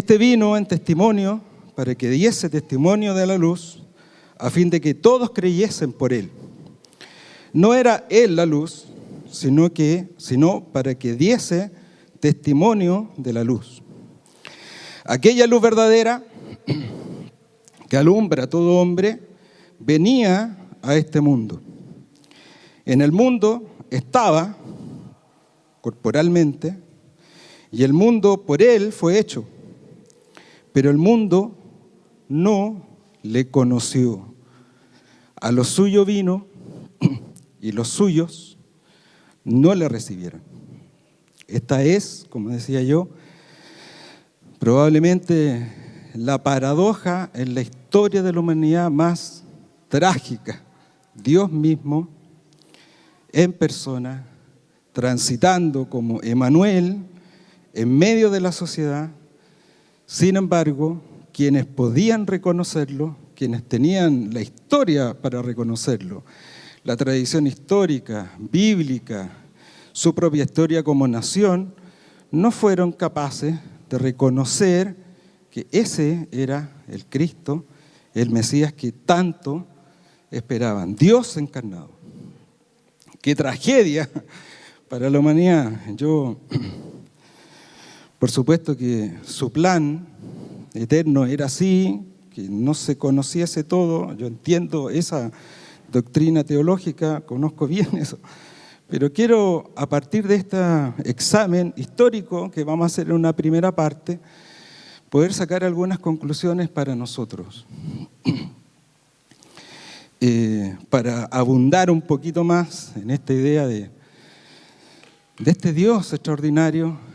Este vino en testimonio para que diese testimonio de la luz, a fin de que todos creyesen por él. No era él la luz, sino para que diese testimonio de la luz. Aquella luz verdadera que alumbra a todo hombre venía a este mundo. En el mundo estaba corporalmente y el mundo por él fue hecho, pero el mundo no le conoció. A lo suyo vino y los suyos no le recibieron. Esta es, como decía yo, probablemente la paradoja en la historia de la humanidad más trágica. Dios mismo, en persona, transitando como Emmanuel en medio de la sociedad. Sin embargo, quienes podían reconocerlo, quienes tenían la historia para reconocerlo, la tradición histórica, bíblica, su propia historia como nación, no fueron capaces de reconocer que ese era el Cristo, el Mesías que tanto esperaban. Dios encarnado. ¡Qué tragedia para la humanidad! Por supuesto que su plan eterno era así, que no se conociese todo. Yo entiendo esa doctrina teológica, conozco bien eso. Pero quiero, a partir de este examen histórico que vamos a hacer en una primera parte, poder sacar algunas conclusiones para nosotros. Para abundar un poquito más en esta idea de este Dios extraordinario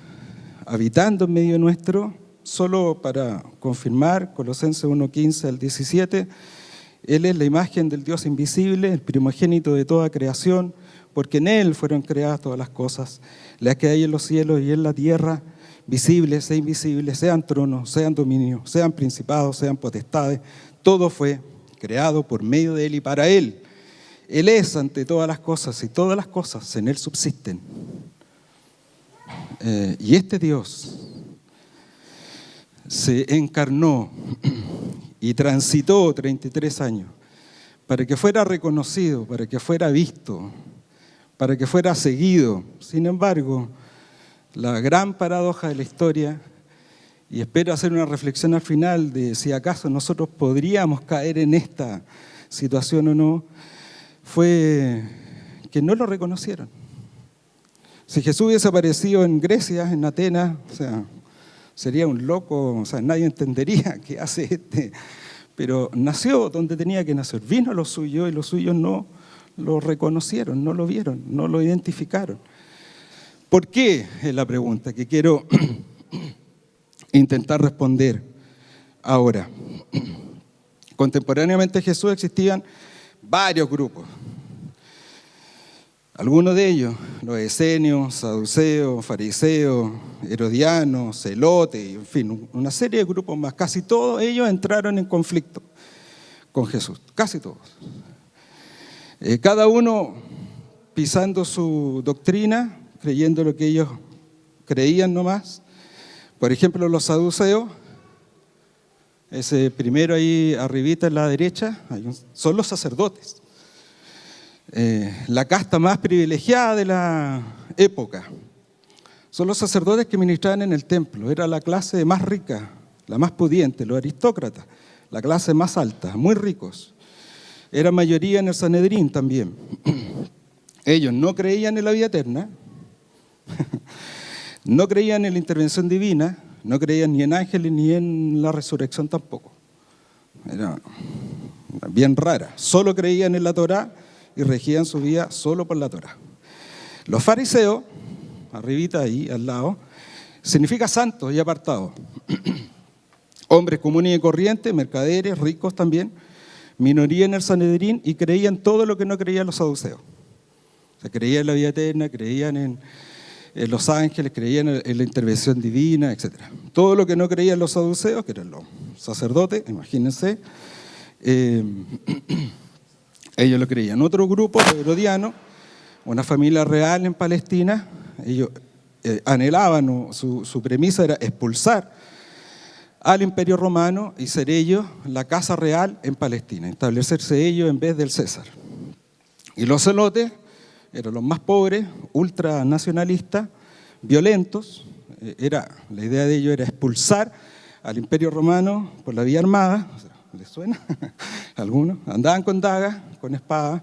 habitando en medio nuestro. Solo para confirmar, Colosenses 1:15 al 17, Él es la imagen del Dios invisible, el primogénito de toda creación, porque en Él fueron creadas todas las cosas, las que hay en los cielos y en la tierra, visibles e invisibles, sean tronos, sean dominios, sean principados, sean potestades. Todo fue creado por medio de Él y para Él. Él es ante todas las cosas y todas las cosas en Él subsisten. Y este Dios se encarnó y transitó 33 años para que fuera reconocido, para que fuera visto, para que fuera seguido. Sin embargo, la gran paradoja de la historia, y espero hacer una reflexión al final de si acaso nosotros podríamos caer en esta situación o no, fue que no lo reconocieron. Si Jesús hubiese aparecido en Grecia, en Atenas, sería un loco, nadie entendería qué hace este. Pero nació donde tenía que nacer, vino a los suyos y los suyos no lo reconocieron, no lo vieron, no lo identificaron. ¿Por qué? Es la pregunta que quiero intentar responder ahora. Contemporáneamente a Jesús existían varios grupos. Algunos de ellos, los esenios, saduceos, fariseos, herodianos, celotes, en fin, una serie de grupos más. Casi todos ellos entraron en conflicto con Jesús, casi todos. Cada uno pisando su doctrina, creyendo lo que ellos creían nomás. Por ejemplo, los saduceos, ese primero ahí arribita en la derecha, son los sacerdotes. La casta más privilegiada de la época. Son los sacerdotes que ministraban en el templo. Era la clase más rica, la más pudiente, los aristócratas, la clase más alta, muy ricos. Era mayoría en el Sanedrín también. Ellos no creían en la vida eterna, no creían en la intervención divina, no creían ni en ángeles ni en la resurrección tampoco. Era bien rara. Solo creían en la Torá y regían su vida solo por la Torá. Los fariseos, arribita ahí, al lado, significa santos y apartados. Hombres comunes y corrientes, mercaderes, ricos también, minoría en el Sanedrín y creían todo lo que no creían los saduceos. O sea, creían en la vida eterna, creían en los ángeles, creían en la intervención divina, etc. Todo lo que no creían los saduceos, que eran los sacerdotes, imagínense, ellos lo creían. Otro grupo, los herodianos, una familia real en Palestina, ellos anhelaban, su premisa era expulsar al Imperio Romano y ser ellos la casa real en Palestina, establecerse ellos en vez del César. Y los celotes eran los más pobres, ultranacionalistas, violentos. La idea de ellos era expulsar al Imperio Romano por la vía armada. ¿Les suena? Algunos andaban con dagas, con espadas,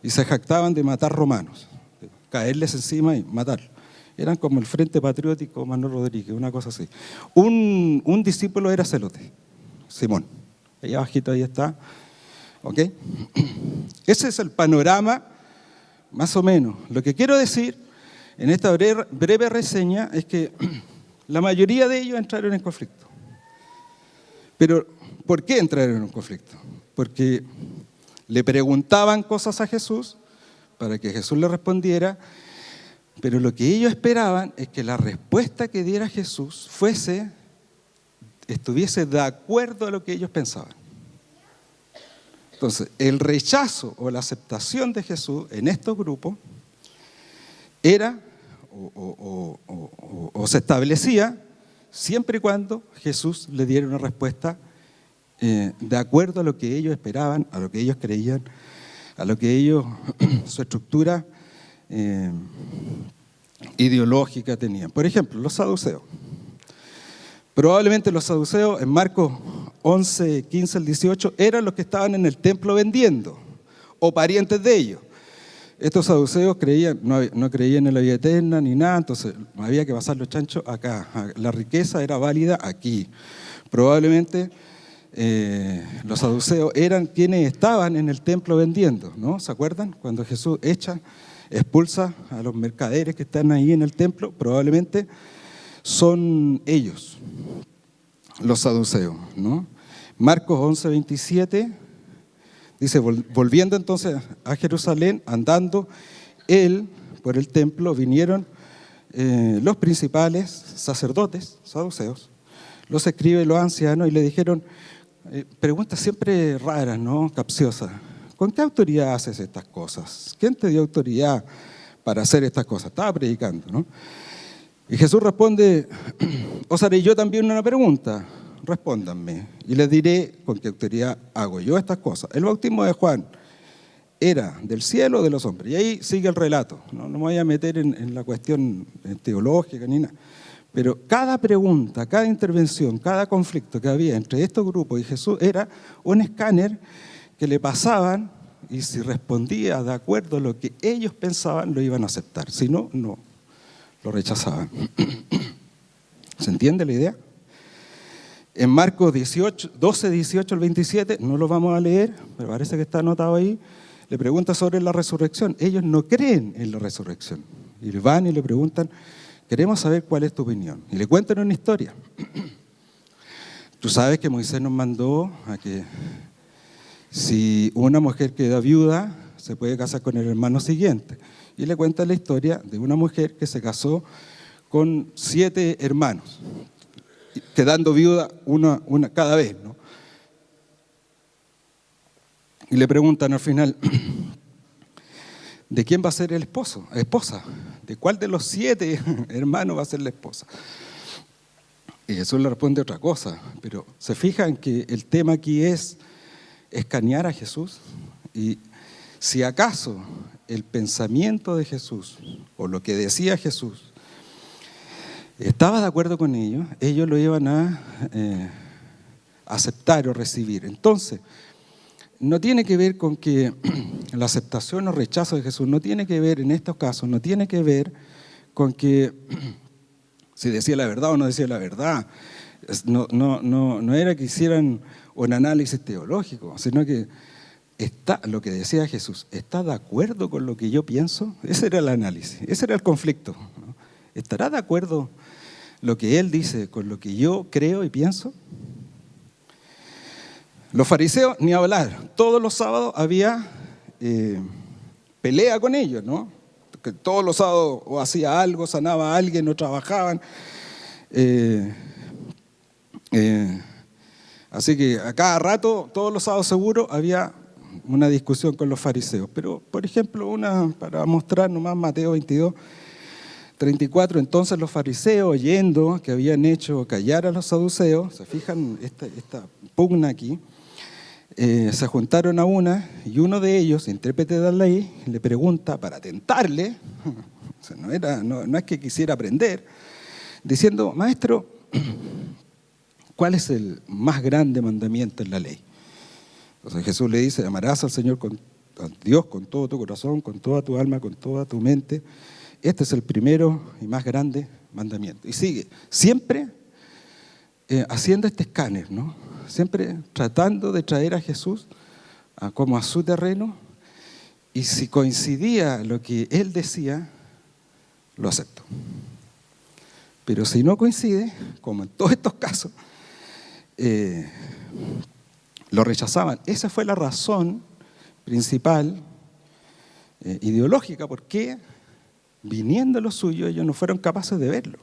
y se jactaban de matar romanos, de caerles encima y matarlos. Eran como el Frente Patriótico Manuel Rodríguez, una cosa así. Un discípulo era celote, Simón. Ahí abajito, ahí está. ¿Ok? Ese es el panorama, más o menos. Lo que quiero decir en esta breve reseña es que la mayoría de ellos entraron en conflicto. Pero, ¿por qué entraron en conflicto? Porque le preguntaban cosas a Jesús para que Jesús le respondiera, pero lo que ellos esperaban es que la respuesta que diera Jesús estuviese de acuerdo a lo que ellos pensaban. Entonces, el rechazo o la aceptación de Jesús en estos grupos era o se establecía siempre y cuando Jesús le diera una respuesta de acuerdo a lo que ellos esperaban, a lo que ellos creían, a lo que ellos, su estructura ideológica tenían. Por ejemplo, los saduceos. Probablemente los saduceos en Marcos 11, 15 al 18 eran los que estaban en el templo vendiendo o parientes de ellos. Estos saduceos no creían en la vida eterna ni nada, entonces había que pasar los chanchos acá. La riqueza era válida aquí. Probablemente los saduceos eran quienes estaban en el templo vendiendo, ¿no? ¿Se acuerdan? Cuando Jesús expulsa a los mercaderes que están ahí en el templo, probablemente son ellos, los saduceos, ¿no? Marcos 11, 27 dice, volviendo entonces a Jerusalén, andando él por el templo, vinieron los principales sacerdotes, saduceos, los escribas y los ancianos, y le dijeron, preguntas siempre raras, ¿no? Capciosas. ¿Con qué autoridad haces estas cosas? ¿Quién te dio autoridad para hacer estas cosas? Estaba predicando, ¿no? Y Jesús responde, os haré yo también una pregunta, respóndanme, y les diré con qué autoridad hago yo estas cosas. El bautismo de Juan, ¿era del cielo o de los hombres? Y ahí sigue el relato, no me voy a meter en la cuestión teológica ni nada. Pero cada pregunta, cada intervención, cada conflicto que había entre estos grupos y Jesús era un escáner que le pasaban y si respondía de acuerdo a lo que ellos pensaban, lo iban a aceptar. Si no, no, lo rechazaban. ¿Se entiende la idea? En Marcos 12, 18 al 27, no lo vamos a leer, pero parece que está anotado ahí, le pregunta sobre la resurrección. Ellos no creen en la resurrección. Y le van y le preguntan, queremos saber cuál es tu opinión. Y le cuentan una historia. Tú sabes que Moisés nos mandó a que si una mujer queda viuda, se puede casar con el hermano siguiente. Y le cuenta la historia de una mujer que se casó con 7 hermanos, quedando viuda una cada vez, ¿no? Y le preguntan al final, ¿de quién va a ser el esposa? ¿De cuál de los 7 hermanos va a ser la esposa? Y Jesús le responde otra cosa, pero se fijan que el tema aquí es escanear a Jesús. Y si acaso el pensamiento de Jesús, o lo que decía Jesús, estaba de acuerdo con ellos lo iban a aceptar o recibir. Entonces, no tiene que ver con que la aceptación o rechazo de Jesús, no tiene que ver en estos casos, no tiene que ver con que si decía la verdad o no decía la verdad. No era que hicieran un análisis teológico, sino que lo que decía Jesús, ¿está de acuerdo con lo que yo pienso? Ese era el análisis, ese era el conflicto, ¿no? ¿Estará de acuerdo lo que él dice con lo que yo creo y pienso? Los fariseos, ni hablar, todos los sábados había pelea con ellos, ¿no? Que todos los sábados o hacía algo, sanaba a alguien, no trabajaban. Así que a cada rato, todos los sábados seguro, había una discusión con los fariseos. Pero, por ejemplo, para mostrar nomás Mateo 22, 34, entonces los fariseos, oyendo que habían hecho callar a los saduceos, se fijan esta pugna aquí, se juntaron a una, y uno de ellos, intérprete de la ley, le pregunta para tentarle, o sea, no es que quisiera aprender, diciendo: maestro, ¿cuál es el más grande mandamiento en la ley? Entonces Jesús le dice: amarás al Señor, a Dios con todo tu corazón, con toda tu alma, con toda tu mente. Este es el primero y más grande mandamiento. Y sigue, siempre haciendo este escáner, ¿no? Siempre tratando de traer a Jesús como a su terreno, y si coincidía lo que él decía, lo aceptó. Pero si no coincide, como en todos estos casos, lo rechazaban. Esa fue la razón principal, ideológica, por qué, viniendo lo suyo, ellos no fueron capaces de verlo,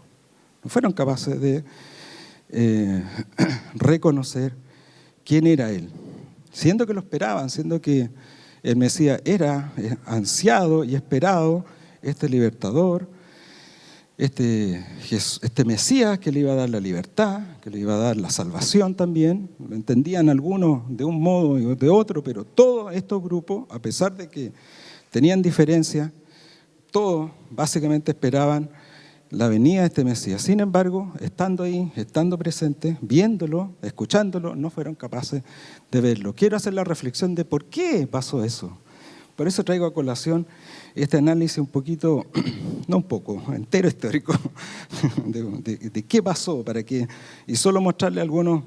no fueron capaces de reconocer quién era él, siendo que lo esperaban, siendo que el Mesías era ansiado y esperado, este libertador, este Mesías que le iba a dar la libertad, que le iba a dar la salvación también. Lo entendían algunos de un modo y de otro, pero todos estos grupos, a pesar de que tenían diferencias, todos básicamente esperaban la venida de este Mesías. Sin embargo, estando ahí, estando presentes, viéndolo, escuchándolo, no fueron capaces de verlo. Quiero hacer la reflexión de por qué pasó eso. Por eso traigo a colación este análisis un poquito, no un poco, entero histórico, de qué pasó, y solo mostrarle algunos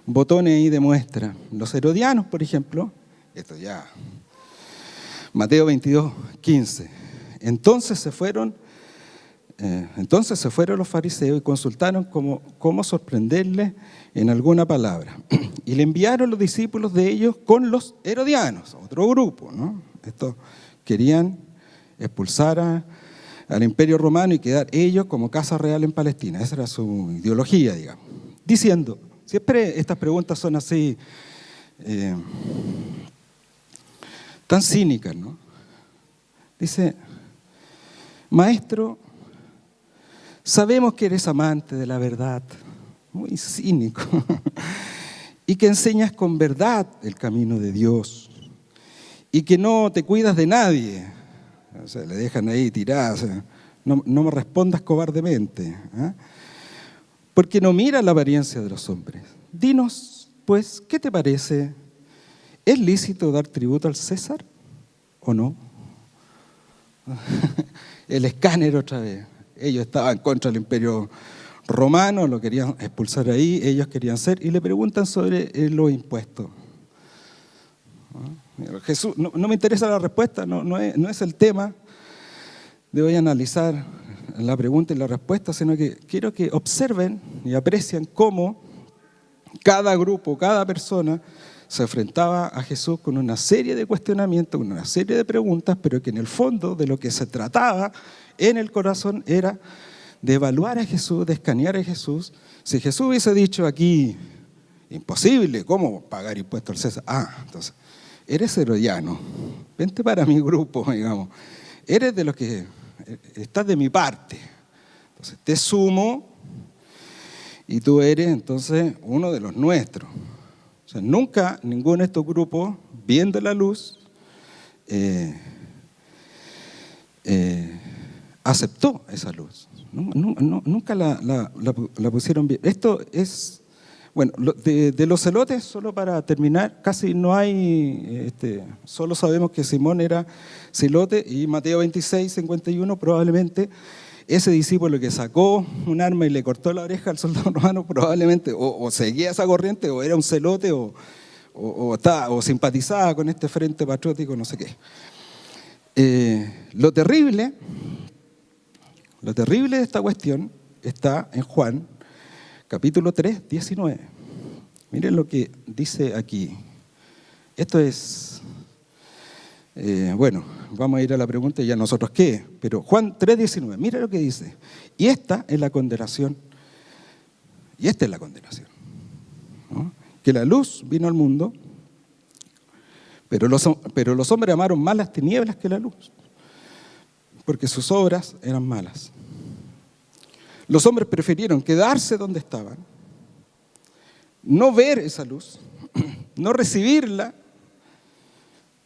botones ahí de muestra. Los herodianos, por ejemplo, esto ya, Mateo 22, 15. Entonces se fueron los fariseos y consultaron cómo sorprenderle en alguna palabra. Y le enviaron los discípulos de ellos con los herodianos, otro grupo, ¿no? Estos querían expulsar al Imperio Romano y quedar ellos como casa real en Palestina. Esa era su ideología, digamos. Diciendo, siempre estas preguntas son así, tan cínicas, ¿no? Dice: maestro, sabemos que eres amante de la verdad, muy cínico, y que enseñas con verdad el camino de Dios, y que no te cuidas de nadie. O sea, le dejan ahí tirada, o sea, no me respondas cobardemente, ¿eh? Porque no miras la apariencia de los hombres. Dinos, pues, ¿qué te parece? ¿Es lícito dar tributo al César o no? El escáner otra vez. Ellos estaban contra el Imperio Romano, lo querían expulsar ahí, ellos querían ser, y le preguntan sobre los impuestos. Jesús, no me interesa la respuesta, no es el tema de hoy analizar la pregunta y la respuesta, sino que quiero que observen y aprecien cómo cada grupo, cada persona se enfrentaba a Jesús con una serie de cuestionamientos, con una serie de preguntas, pero que en el fondo de lo que se trataba en el corazón era de evaluar a Jesús, de escanear a Jesús. Si Jesús hubiese dicho aquí, imposible, ¿cómo pagar impuestos al César? Entonces, eres herodiano, vente para mi grupo, digamos. Eres de los que estás de mi parte. Entonces, te sumo y tú eres entonces uno de los nuestros. O sea, nunca ninguno de estos grupos, viendo la luz, aceptó esa luz. Nunca la pusieron bien. Esto es, bueno, de los celotes, solo para terminar, casi no hay, solo sabemos que Simón era celote, y Mateo 26, 51 probablemente ese discípulo que sacó un arma y le cortó la oreja al soldado romano, probablemente o seguía esa corriente, o era un celote, o simpatizaba con este frente patriótico, no sé qué. Lo terrible de esta cuestión está en Juan, capítulo 3, 19. Miren lo que dice aquí. Esto es, bueno, vamos a ir a la pregunta y ya nosotros qué. Pero Juan 3, 19, mira lo que dice. Y esta es la condenación. ¿No? Que la luz vino al mundo, pero los hombres amaron más las tinieblas que la luz, porque sus obras eran malas. Los hombres prefirieron quedarse donde estaban, no ver esa luz, no recibirla,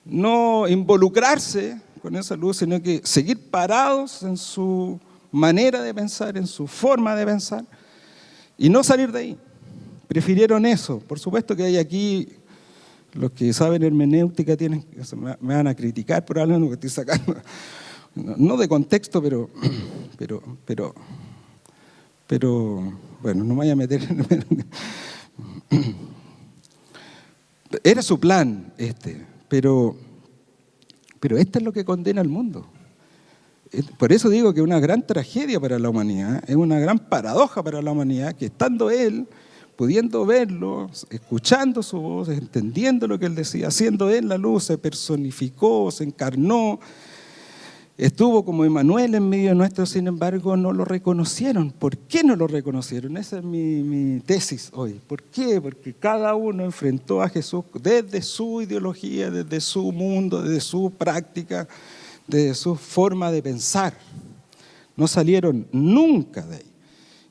no involucrarse con esa luz, sino que seguir parados en su manera de pensar, en su forma de pensar, y no salir de ahí. Prefirieron eso. Por supuesto que hay aquí, los que saben hermenéutica me van a criticar por algo que estoy sacando, no de contexto, pero bueno, no me voy a meter en... Era su plan pero esto es lo que condena al mundo. Por eso digo que es una gran tragedia para la humanidad, es una gran paradoja para la humanidad, que estando Él, pudiendo verlo, escuchando su voz, entendiendo lo que Él decía, siendo Él la luz, se personificó, se encarnó, estuvo como Emmanuel en medio nuestro, sin embargo no lo reconocieron. ¿Por qué no lo reconocieron? Esa es mi tesis hoy. ¿Por qué? Porque cada uno enfrentó a Jesús desde su ideología, desde su mundo, desde su práctica, desde su forma de pensar. No salieron nunca de ahí.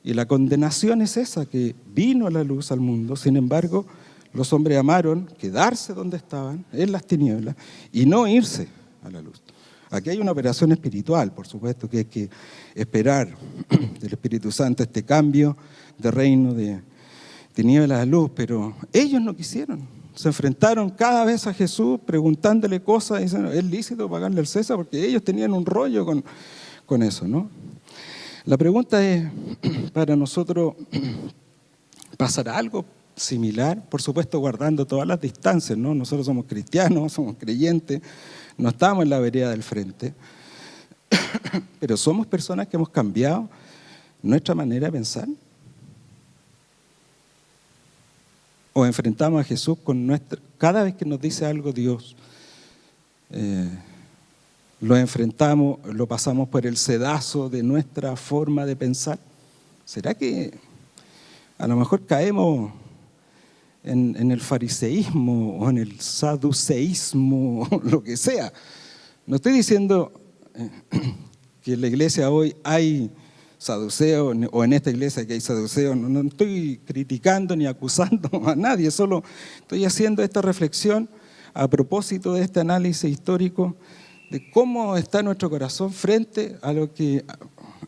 Y la condenación es esa, que vino la luz al mundo, sin embargo los hombres amaron quedarse donde estaban, en las tinieblas, y no irse a la luz. Aquí hay una operación espiritual, por supuesto, que hay que esperar del Espíritu Santo este cambio de reino de tinieblas a luz, pero ellos no quisieron. Se enfrentaron cada vez a Jesús preguntándole cosas, y dicen, ¿es lícito pagarle al César? Porque ellos tenían un rollo con eso, ¿no? La pregunta es, para nosotros, ¿pasará algo similar? Por supuesto, guardando todas las distancias, ¿no? Nosotros somos cristianos, somos creyentes, no estamos en la vereda del frente, pero somos personas que hemos cambiado nuestra manera de pensar. O enfrentamos a Jesús con cada vez que nos dice algo Dios, lo enfrentamos, lo pasamos por el sedazo de nuestra forma de pensar. ¿Será que a lo mejor caemos en el fariseísmo o en el saduceísmo o lo que sea? No estoy diciendo que en la iglesia hoy hay saduceos o en esta iglesia que hay saduceos, no estoy criticando ni acusando a nadie, solo estoy haciendo esta reflexión a propósito de este análisis histórico de cómo está nuestro corazón frente a lo que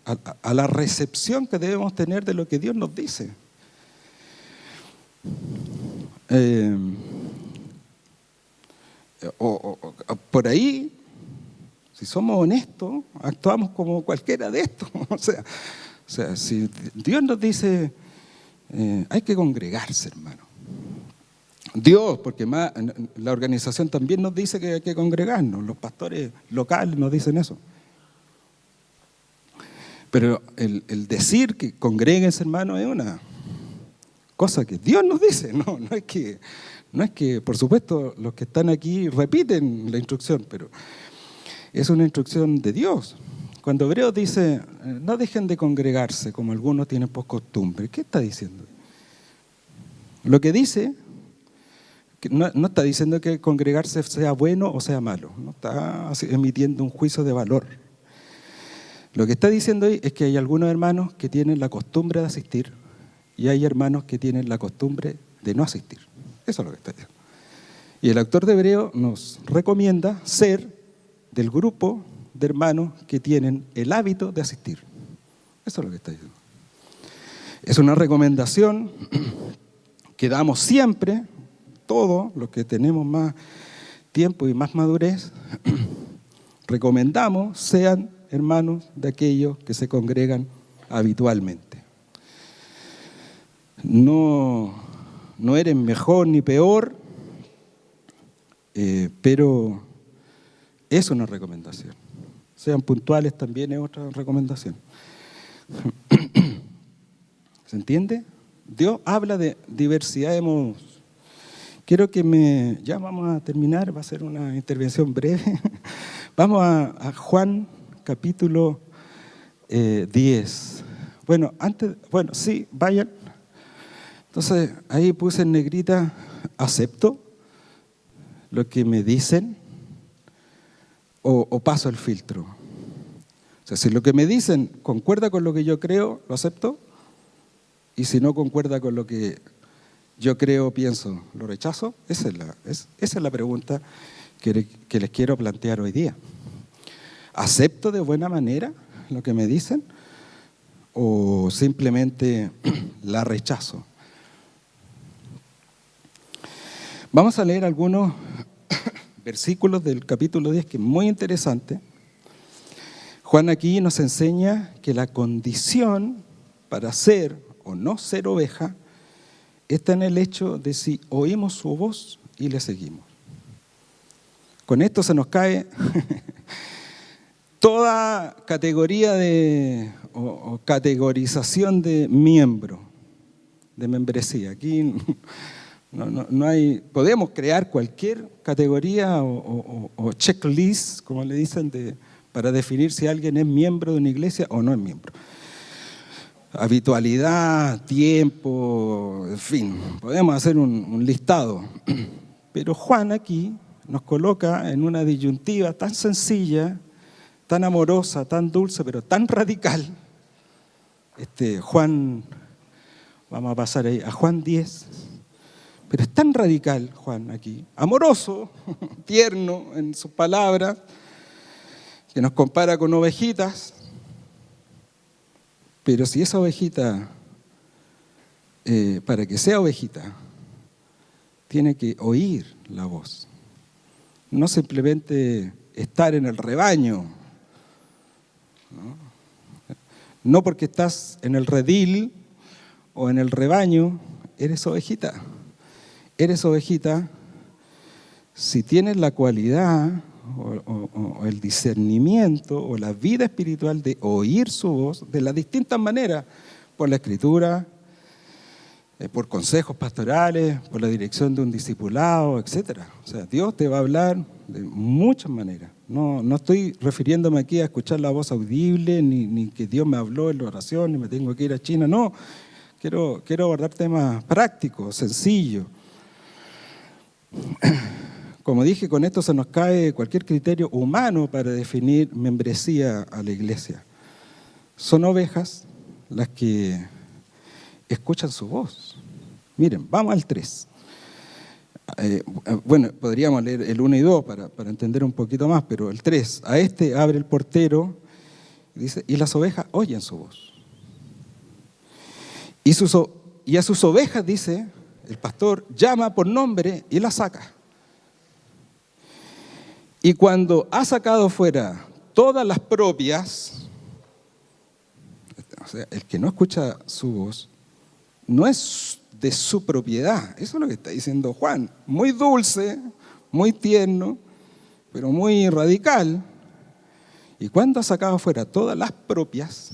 a la recepción que debemos tener de lo que Dios nos dice. Por ahí, si somos honestos, actuamos como cualquiera de estos. O sea, si Dios nos dice, hay que congregarse, hermano. Dios, porque la organización también nos dice que hay que congregarnos, los pastores locales nos dicen eso. Pero el decir que congréguense, hermano, es una cosa que Dios nos dice, no es que, por supuesto, los que están aquí repiten la instrucción, pero es una instrucción de Dios. Cuando Hebreos dice, no dejen de congregarse como algunos tienen por costumbre, ¿qué está diciendo? Lo que dice, no está diciendo que congregarse sea bueno o sea malo, no está emitiendo un juicio de valor. Lo que está diciendo ahí es que hay algunos hermanos que tienen la costumbre de asistir y hay hermanos que tienen la costumbre de no asistir. Eso es lo que está diciendo. Y el autor de Hebreos nos recomienda ser del grupo de hermanos que tienen el hábito de asistir. Eso es lo que está diciendo. Es una recomendación que damos siempre, todos los que tenemos más tiempo y más madurez, recomendamos sean hermanos de aquellos que se congregan habitualmente. No eres mejor ni peor, pero es una recomendación. Sean puntuales también es otra recomendación. ¿Se entiende? Dios habla de diversidad de modos. Quiero que ya vamos a terminar, va a ser una intervención breve. Vamos a Juan capítulo 10. Bueno, sí, vayan. Entonces, ahí puse en negrita, acepto lo que me dicen o paso el filtro. O sea, si lo que me dicen concuerda con lo que yo creo, lo acepto, y si no concuerda con lo que yo creo, pienso, ¿lo rechazo? Esa es la pregunta que les quiero plantear hoy día. ¿Acepto de buena manera lo que me dicen o simplemente la rechazo? Vamos a leer algunos versículos del capítulo 10 que es muy interesante. Juan aquí nos enseña que la condición para ser o no ser oveja está en el hecho de si oímos su voz y le seguimos. Con esto se nos cae toda categoría o categorización de miembro, de membresía. Aquí no hay, podemos crear cualquier categoría o checklist, como le dicen, para definir si alguien es miembro de una iglesia o no es miembro. Habitualidad, tiempo, en fin, podemos hacer un listado. Pero Juan aquí nos coloca en una disyuntiva tan sencilla, tan amorosa, tan dulce, pero tan radical. Juan, vamos a pasar ahí a Juan 10, pero es tan radical Juan aquí, amoroso, tierno en sus palabras, que nos compara con ovejitas, pero si esa ovejita, para que sea ovejita, tiene que oír la voz, no simplemente estar en el rebaño, no porque estás en el redil o en el rebaño, eres ovejita. Eres ovejita si tienes la cualidad o el discernimiento o la vida espiritual de oír su voz de las distintas maneras, por la escritura, por consejos pastorales, por la dirección de un discipulado, etc. O sea, Dios te va a hablar de muchas maneras. No estoy refiriéndome aquí a escuchar la voz audible, ni que Dios me habló en la oración, ni me tengo que ir a China, no. Quiero abordar temas prácticos, sencillos. Como dije, con esto se nos cae cualquier criterio humano para definir membresía a la iglesia. Son ovejas las que escuchan su voz. Miren, vamos al 3. Bueno, podríamos leer el 1 y 2 para entender un poquito más, pero el 3, a este abre el portero, dice, y las ovejas oyen su voz. Y a sus ovejas, dice, el pastor llama por nombre y las saca. Y cuando ha sacado fuera todas las propias, o sea, el que no escucha su voz, no es de su propiedad. Eso es lo que está diciendo Juan. Muy dulce, muy tierno, pero muy radical. Y cuando ha sacado fuera todas las propias,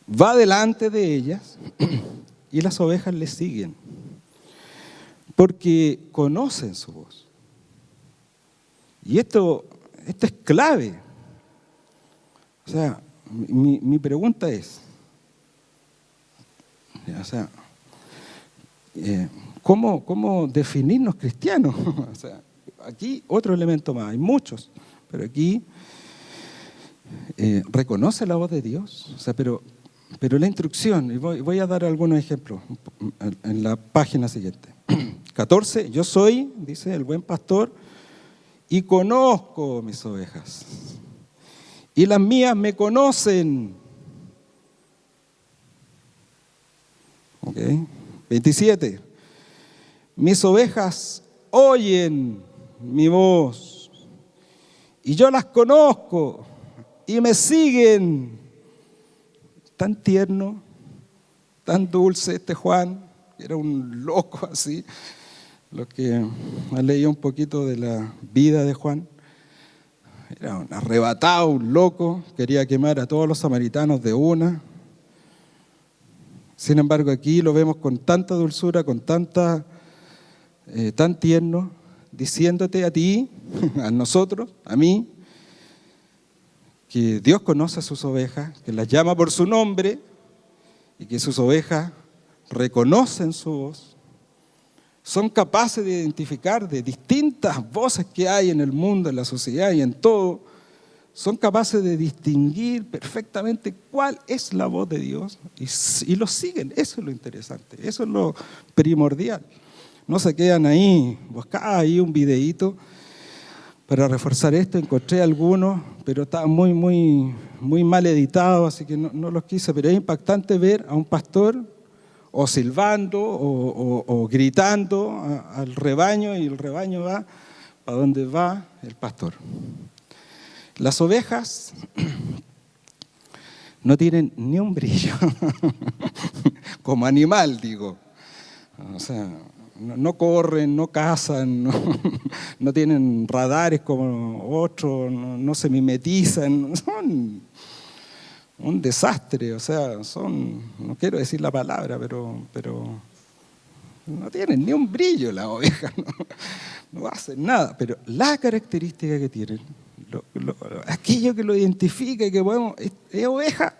va delante de ellas y las ovejas le siguen, porque conocen su voz. Y esto es clave. O sea, mi pregunta es, o sea, ¿cómo definirnos cristianos? O sea, aquí otro elemento más, hay muchos, pero aquí reconoce la voz de Dios. O sea, pero la instrucción, y voy a dar algunos ejemplos en la página siguiente. 14, yo soy, dice el buen pastor, y conozco mis ovejas, y las mías me conocen. Okay. 27, mis ovejas oyen mi voz, y yo las conozco, y me siguen. Tan tierno, tan dulce Juan, era un loco así. Los que han leído un poquito de la vida de Juan, era un arrebatado, un loco, quería quemar a todos los samaritanos de una. Sin embargo, aquí lo vemos con tanta dulzura, con tan tierno, diciéndote a ti, a nosotros, a mí, que Dios conoce a sus ovejas, que las llama por su nombre y que sus ovejas reconocen su voz, son capaces de identificar de distintas voces que hay en el mundo, en la sociedad y en todo, son capaces de distinguir perfectamente cuál es la voz de Dios y lo siguen. Eso es lo interesante, eso es lo primordial. No se quedan ahí, buscaba ahí un videíto para reforzar esto, encontré algunos, pero estaban muy mal editados, así que no los quise, pero es impactante ver a un pastor o silbando o gritando al rebaño, y el rebaño va para donde va el pastor. Las ovejas no tienen ni un brillo, como animal, digo. O sea, no corren, no cazan, no tienen radares como otros, no se mimetizan, son un desastre, o sea, no quiero decir la palabra, pero no tienen ni un brillo las ovejas, no hacen nada, pero la característica que tienen, aquello que lo identifica y que podemos, es oveja,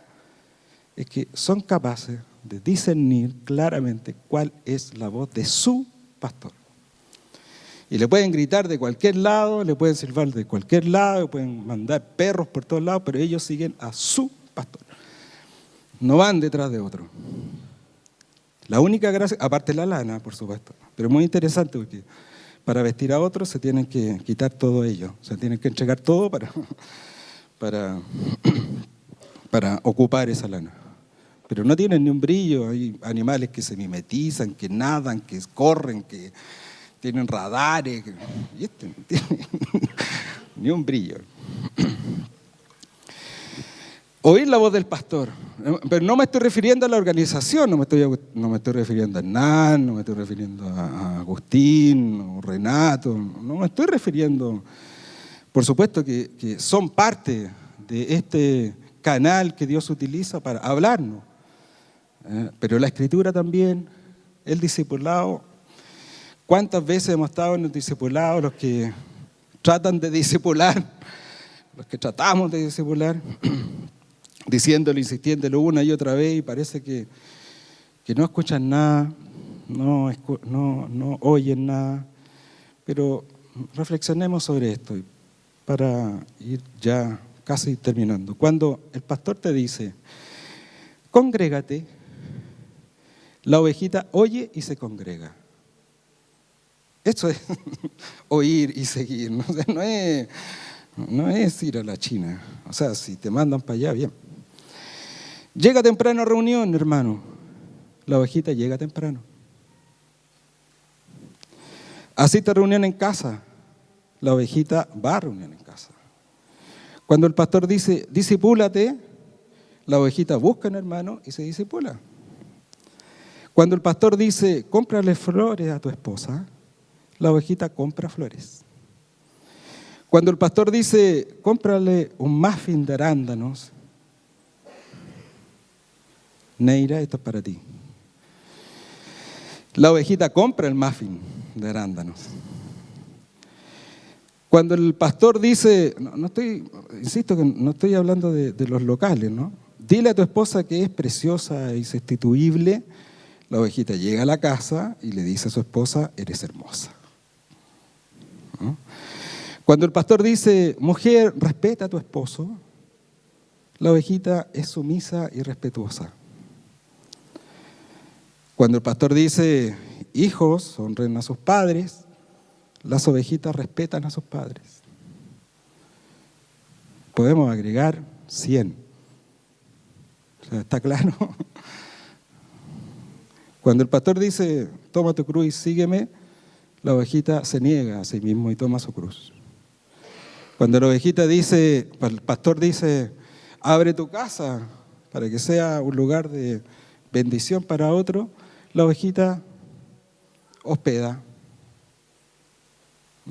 es que son capaces de discernir claramente cuál es la voz de su pastor. Y le pueden gritar de cualquier lado, le pueden silbar de cualquier lado, pueden mandar perros por todos lados, pero ellos siguen a su pastor. No van detrás de otro. La única gracia, aparte la lana, por supuesto, pero es muy interesante porque para vestir a otros se tienen que quitar todo ello, se tienen que entregar todo para ocupar esa lana. Pero no tienen ni un brillo, hay animales que se mimetizan, que nadan, que corren, que tienen radares, y este no tiene ni un brillo. Oír la voz del pastor, pero no me estoy refiriendo a la organización, no me estoy refiriendo a Hernán, no me estoy refiriendo a Agustín o Renato, no me estoy refiriendo, por supuesto que son parte de este canal que Dios utiliza para hablarnos, pero la Escritura también, el discipulado. ¿Cuántas veces hemos estado en el discipulado, los que tratan de discipular, los que tratamos de discipular, diciéndolo, insistiéndolo una y otra vez, y parece que no escuchan nada, no oyen nada? Pero reflexionemos sobre esto para ir ya casi terminando. Cuando el pastor te dice, congrégate, la ovejita oye y se congrega. Eso es oír y seguir, no es ir a la China. O sea, si te mandan para allá, bien. Llega temprano a reunión, hermano. La ovejita llega temprano. Asiste a reunión en casa. La ovejita va a reunión en casa. Cuando el pastor dice, discipúlate, la ovejita busca un hermano y se discipula. Cuando el pastor dice, cómprale flores a tu esposa, la ovejita compra flores. Cuando el pastor dice, cómprale un muffin de arándanos, Neira, esto es para ti. La ovejita compra el muffin de arándanos. Cuando el pastor dice, insisto que no estoy hablando de los locales, ¿no? Dile a tu esposa que es preciosa y sustituible, la ovejita llega a la casa y le dice a su esposa, eres hermosa. ¿No? Cuando el pastor dice, mujer, respeta a tu esposo, la ovejita es sumisa y respetuosa. Cuando el pastor dice, hijos, honren a sus padres, las ovejitas respetan a sus padres. Podemos agregar 100. O sea, ¿está claro? Cuando el pastor dice, toma tu cruz y sígueme, la ovejita se niega a sí mismo y toma su cruz. Cuando la ovejita dice, el pastor dice, abre tu casa para que sea un lugar de bendición para otro, la ovejita hospeda.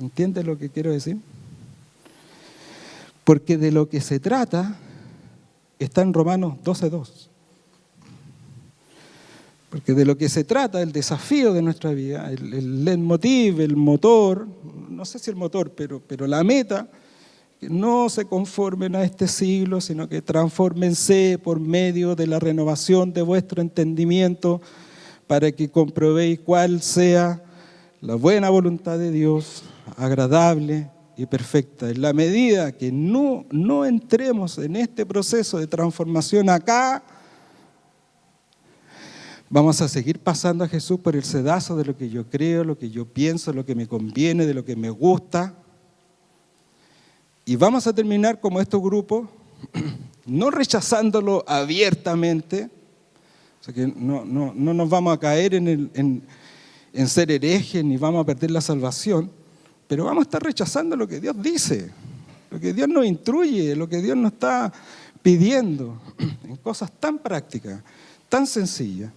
¿Entiendes lo que quiero decir? Porque de lo que se trata está en Romanos 12:2. Porque de lo que se trata, el desafío de nuestra vida, el leitmotiv, el motor, no sé si el motor, pero la meta, que no se conformen a este siglo, sino que transfórmense por medio de la renovación de vuestro entendimiento para que comprobéis cuál sea la buena voluntad de Dios, agradable y perfecta. En la medida que no entremos en este proceso de transformación acá, vamos a seguir pasando a Jesús por el sedazo de lo que yo creo, lo que yo pienso, lo que me conviene, de lo que me gusta. Y vamos a terminar como estos grupos, no rechazándolo abiertamente, o sea que no nos vamos a caer en ser herejes ni vamos a perder la salvación, pero vamos a estar rechazando lo que Dios dice, lo que Dios nos instruye, lo que Dios nos está pidiendo, en cosas tan prácticas, tan sencillas,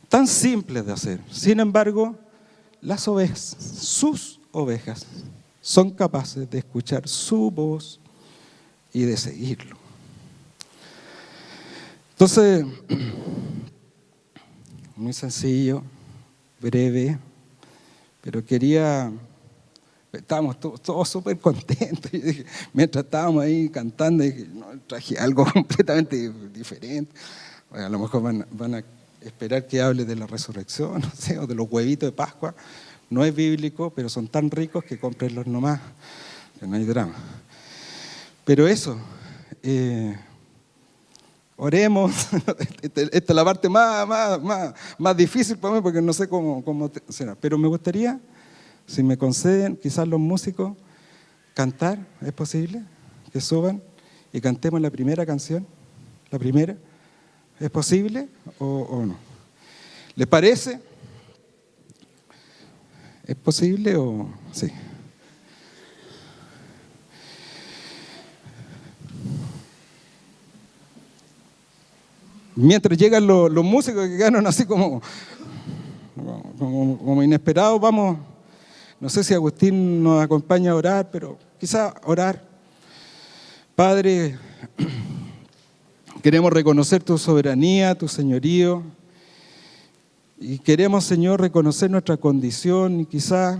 tan simples de hacer. Sin embargo, las ovejas, sus ovejas, son capaces de escuchar su voz y de seguirlo. Entonces, muy sencillo, breve, pero estábamos todos súper contentos. Y dije, mientras estábamos ahí cantando, dije, no, traje algo completamente diferente. Bueno, a lo mejor van a esperar que hable de la resurrección, no sé, o de los huevitos de Pascua. No es bíblico, pero son tan ricos que cómprenlos nomás, que no hay drama. Pero eso, oremos. Esta es la parte más difícil para mí porque no sé cómo será. Pero me gustaría, si me conceden, quizás los músicos, cantar, ¿es posible? Que suban y cantemos la primera canción, la primera. ¿Es posible o no? ¿Les parece? ¿Es posible o sí? Mientras llegan los músicos que quedaron así como inesperados, vamos, no sé si Agustín nos acompaña a orar, pero quizá orar. Padre, queremos reconocer tu soberanía, tu señorío, y queremos, Señor, reconocer nuestra condición y quizá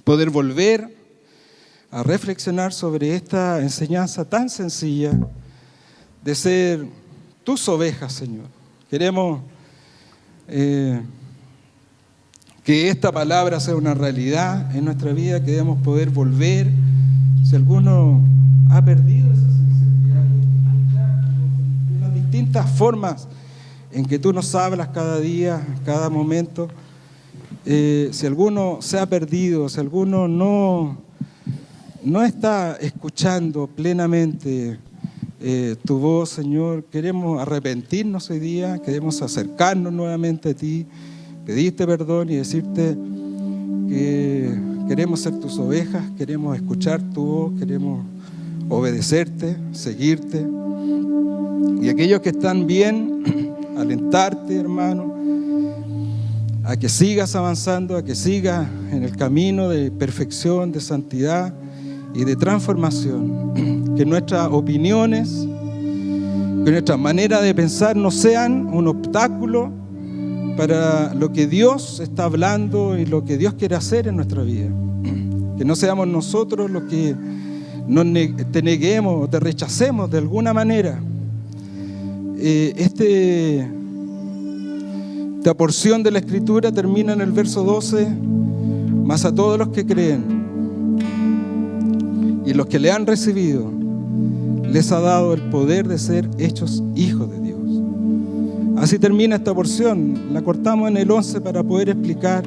poder volver a reflexionar sobre esta enseñanza tan sencilla de ser tus ovejas, Señor. Queremos que esta palabra sea una realidad en nuestra vida, queremos poder volver. Si alguno ha perdido esa sensibilidad, de las distintas formas en que tú nos hablas cada día, cada momento, si alguno se ha perdido, si alguno no está escuchando plenamente tu voz, Señor, queremos arrepentirnos hoy día, queremos acercarnos nuevamente a ti, pedirte perdón y decirte que queremos ser tus ovejas, queremos escuchar tu voz, queremos obedecerte, seguirte. Y aquellos que están bien, alentarte, hermano, a que sigas avanzando, a que sigas en el camino de perfección, de santidad y de transformación. Que nuestras opiniones, que nuestra manera de pensar no sean un obstáculo para lo que Dios está hablando y lo que Dios quiere hacer en nuestra vida. Que no seamos nosotros los que te neguemos o te rechacemos de alguna manera. Esta porción de la Escritura termina en el verso 12, mas a todos los que creen y los que le han recibido, les ha dado el poder de ser hechos hijos de Dios. Así termina esta porción. La cortamos en el 11 para poder explicar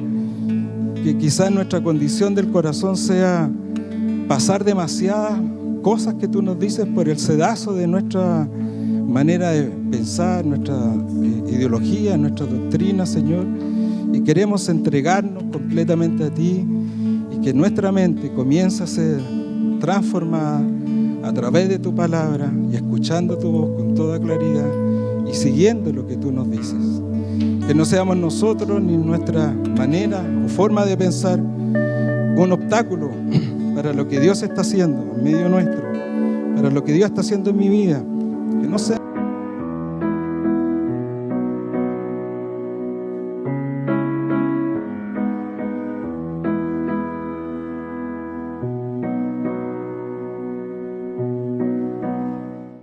que quizás nuestra condición del corazón sea pasar demasiadas cosas que tú nos dices por el sedazo de nuestra manera de pensar, nuestra ideología, nuestra doctrina, Señor, y queremos entregarnos completamente a ti y que nuestra mente comience a ser transformada a través de tu palabra y escuchando tu voz con toda claridad y siguiendo lo que tú nos dices. Que no seamos nosotros ni nuestra manera o forma de pensar un obstáculo para lo que Dios está haciendo en medio nuestro, para lo que Dios está haciendo en mi vida. Que no sea